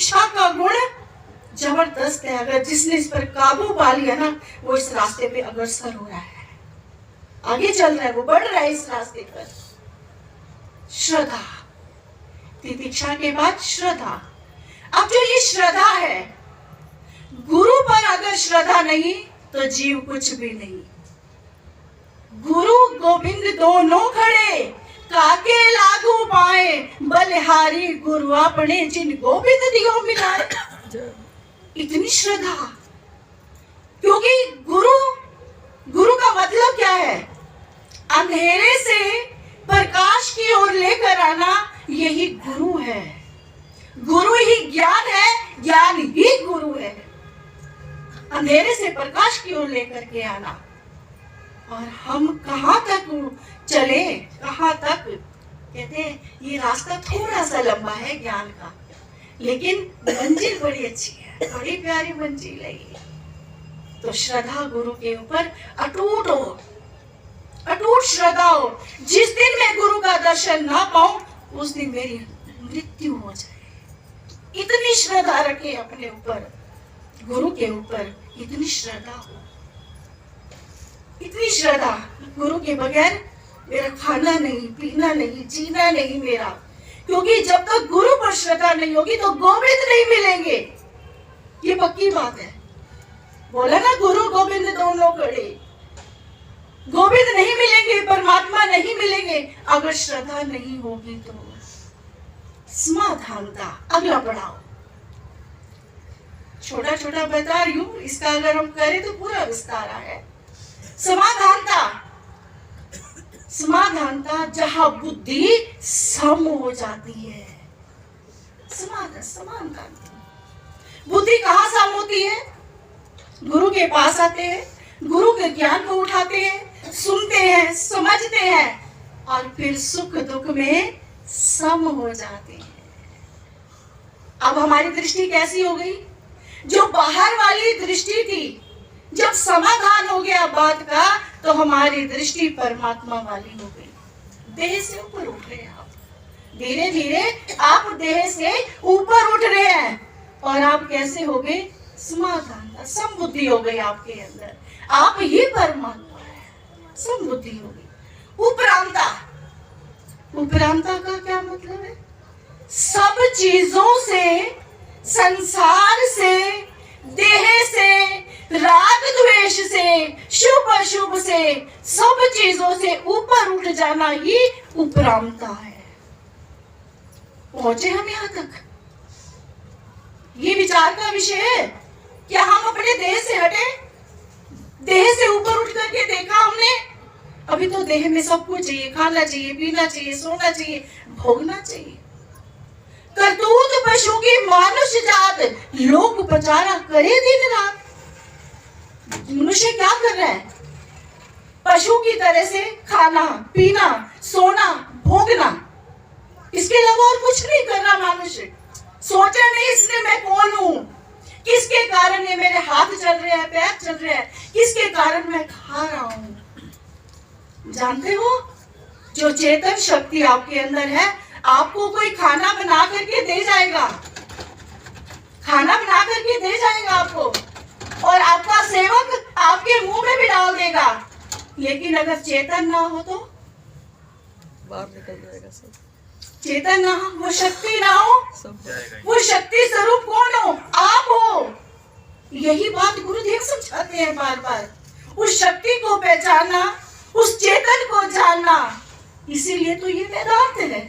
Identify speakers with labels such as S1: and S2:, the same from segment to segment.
S1: तितिक्षा का गुण जबरदस्त है। अगर जिसने इस पर काबू पा लिया ना, वो इस रास्ते पे अग्रसर हो रहा है, आगे चल रहा है, वो बढ़ रहा है इस रास्ते पर। श्रद्धा, तितिक्षा के बाद श्रद्धा। अब जो ये श्रद्धा है, गुरु पर अगर श्रद्धा नहीं तो जीव कुछ भी नहीं। गुरु गोविंद दोनों खड़े, काके लागू पाए, बलिहारी गुरु अपने जिन गोविंद दियो मिलाए। इतनी श्रद्धा, क्योंकि गुरु का मतलब क्या है? अंधेरे से प्रकाश की ओर लेकर आना, यही गुरु है। गुरु ही ज्ञान है, ज्ञान ही गुरु है। अंधेरे से प्रकाश की ओर लेकर के आना। और हम कहां तक चले, कहां तक? कहते हैं ये रास्ता थोड़ा सा लंबा है ज्ञान का, लेकिन मंजिल बड़ी अच्छी है, बड़ी प्यारी मंजिल है ये। तो श्रद्धा गुरु के ऊपर अटूट हो, अटूट श्रद्धा हो। जिस दिन मैं गुरु का दर्शन ना पाऊं, उस दिन मेरी मृत्यु हो जाए। इतनी श्रद्धा रखे अपने ऊपर, गुरु के ऊपर इतनी श्रद्धा हो, इतनी श्रद्धा। गुरु के बगैर मेरा खाना नहीं, पीना नहीं, जीना नहीं मेरा, क्योंकि जब तक गुरु पर श्रद्धा नहीं होगी तो गोविंद नहीं मिलेंगे। ये पक्की बात है। बोला ना, गुरु गोविंद दोनों खड़े। गोविंद नहीं मिलेंगे, परमात्मा नहीं मिलेंगे अगर श्रद्धा नहीं होगी तो। समाधानता अगला पढ़ाओ। छोटा छोटा बता रही हूं, इसका अगर हम करें तो पूरा विस्तार है। समाधानता, समाधानता जहां बुद्धि सम हो जाती है। समाधान, बुद्धि कहां सम होती है? गुरु के पास आते हैं, गुरु के ज्ञान को उठाते हैं, सुनते हैं, समझते हैं और फिर सुख दुख में सम हो जाते हैं। अब हमारी दृष्टि कैसी हो गई? जो बाहर वाली दृष्टि थी, जब समाधान हो गया बात का, तो हमारी दृष्टि परमात्मा वाली हो गई। देह से ऊपर उठ रहे हैं आप, धीरे धीरे आप देह से ऊपर उठ रहे हैं। और आप कैसे हो गए? समाधान, समबुद्धि हो गई आपके अंदर, आप ही परमात्मा है, समबुद्धि हो गई। उपरांता, उपरांता का क्या मतलब है? सब चीजों से, संसार से, देह से, राग द्वेष से, शुभ अशुभ से, सब चीजों से ऊपर उठ जाना ही उपरांता है। पहुंचे हम यहां तक? ये विचार का विषय है। क्या हम अपने देह से हटे? देह से ऊपर उठ करके देखा हमने? अभी तो देह में सब कुछ चाहिए, खाना चाहिए, पीना चाहिए, सोना चाहिए, भोगना चाहिए। करतूत पशु की मानुष जात, लोक पचारा करे दिन रात। मनुष्य क्या कर रहा है? पशु की तरह से खाना, पीना, सोना, भोगना, इसके अलावा और कुछ नहीं कर रहा मनुष्य। सोचा नहीं इसने मैं कौन हूं, किसके कारण ये मेरे हाथ चल रहे हैं, पैर चल रहे हैं, किसके कारण मैं खा रहा हूं। जानते हो, जो चेतन शक्ति आपके अंदर है, आपको कोई खाना बना करके दे जाएगा, खाना बना करके दे जाएगा आपको, और आपका सेवक आपके मुंह में भी डाल देगा। लेकिन अगर चेतन ना हो तो
S2: बाहर निकल जाएगा सब।
S1: चेतन ना हो, वो शक्ति ना हो,
S2: सब जाएगा।
S1: वो शक्ति स्वरूप कौन हो? आप हो। यही बात गुरुदेव समझाते हैं बार बार। उस शक्ति को पहचानना, उस चेतन को जानना, इसीलिए तो ये वेदांत है।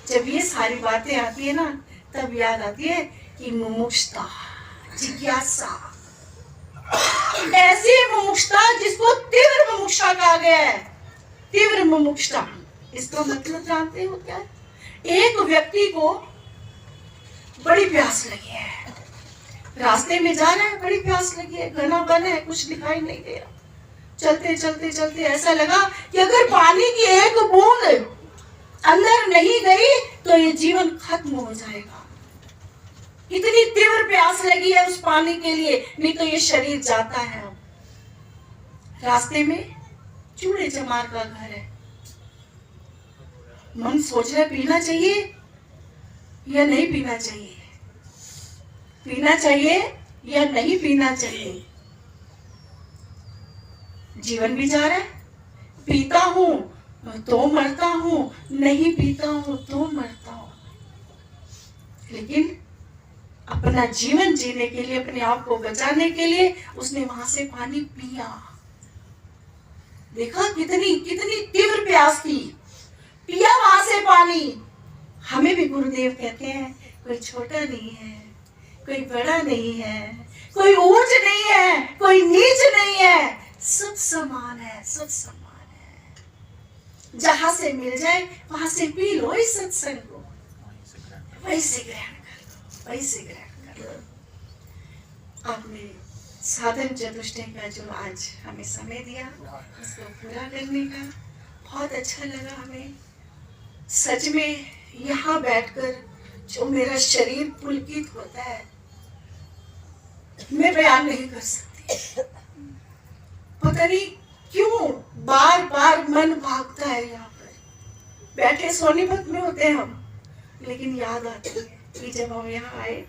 S1: जब ये सारी बातें आती है ना, तब याद आती है कि मुमुक्षुता, जिज्ञासा, ऐसी मुमुक्षुता जिसको तीव्र मुमुक्षा कहा गया है। तीव्र मुमुक्षुता, इसका मतलब जानते हो क्या है? एक व्यक्ति को बड़ी प्यास लगी है, रास्ते में जा रहा है, बड़ी प्यास लगी है, घना बन है, कुछ दिखाई नहीं दे रहा। चलते चलते चलते ऐसा लगा कि अगर पानी की एक बूंद अंदर नहीं गई तो ये जीवन खत्म हो जाएगा। इतनी तीव्र प्यास लगी है उस पानी के लिए, नहीं तो ये शरीर जाता है। रास्ते में चूड़े चमार का घर है। मन सोच रहा है पीना चाहिए या नहीं पीना चाहिए। पीना चाहिए या नहीं पीना चाहिए? जीवन भी जा रहा है, पीता हूं तो मरता हूं, नहीं पीता हूं तो मरता हूं। लेकिन अपना जीवन जीने के लिए, अपने आप को बचाने के लिए उसने वहां से पानी पिया। देखा कितनी कितनी तीव्र प्यास थी, पिया वहां से पानी। हमें भी गुरुदेव कहते हैं कोई छोटा नहीं है, कोई बड़ा नहीं है, कोई ऊंच नहीं है, कोई नीच नहीं है, सब समान है, सब समान है। जहां से मिल जाए वहां से पी लो इस सत्संग को, वैसे ग्रहण कर लो, वैसे ग्रहण कर लो। आपने साधन चतुष्टय का जो आज हमें समय दिया उसको पूरा करने का बहुत अच्छा लगा हमें। सच में यहाँ बैठकर जो मेरा शरीर पुलकित होता है मैं बयान नहीं कर सकती। पता नहीं क्यों बार बार मन भागता है। यहाँ पर बैठे सोनीपत में होते हैं हम, लेकिन याद आती है कि जब हम यहाँ आए,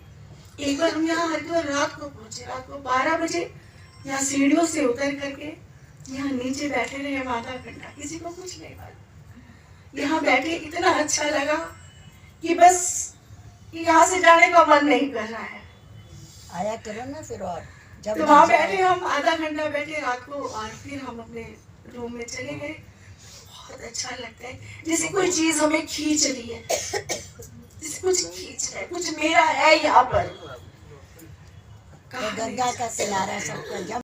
S1: एक बार हम यहाँ हरिद्वार रात को पहुंचे, रात को 12 बजे यहाँ सीढ़ियों से उतर करके यहाँ नीचे बैठे रहे हम आधा घंटा, किसी को कुछ नहीं मालूम। यहाँ बैठे इतना अच्छा लगा कि बस यहाँ से जाने का मन नहीं कर रहा है।
S3: आया करो ना फिर। और जब
S1: तो वहाँ बैठे हम आधा घंटा बैठे रात को, और फिर हम अपने रूम में चले गए। बहुत अच्छा लगता है, जैसे कोई चीज हमें खींच रही है, जैसे कुछ खींच रहा है, कुछ मेरा है यहाँ पर।
S3: गंगा का किनारा सबका जब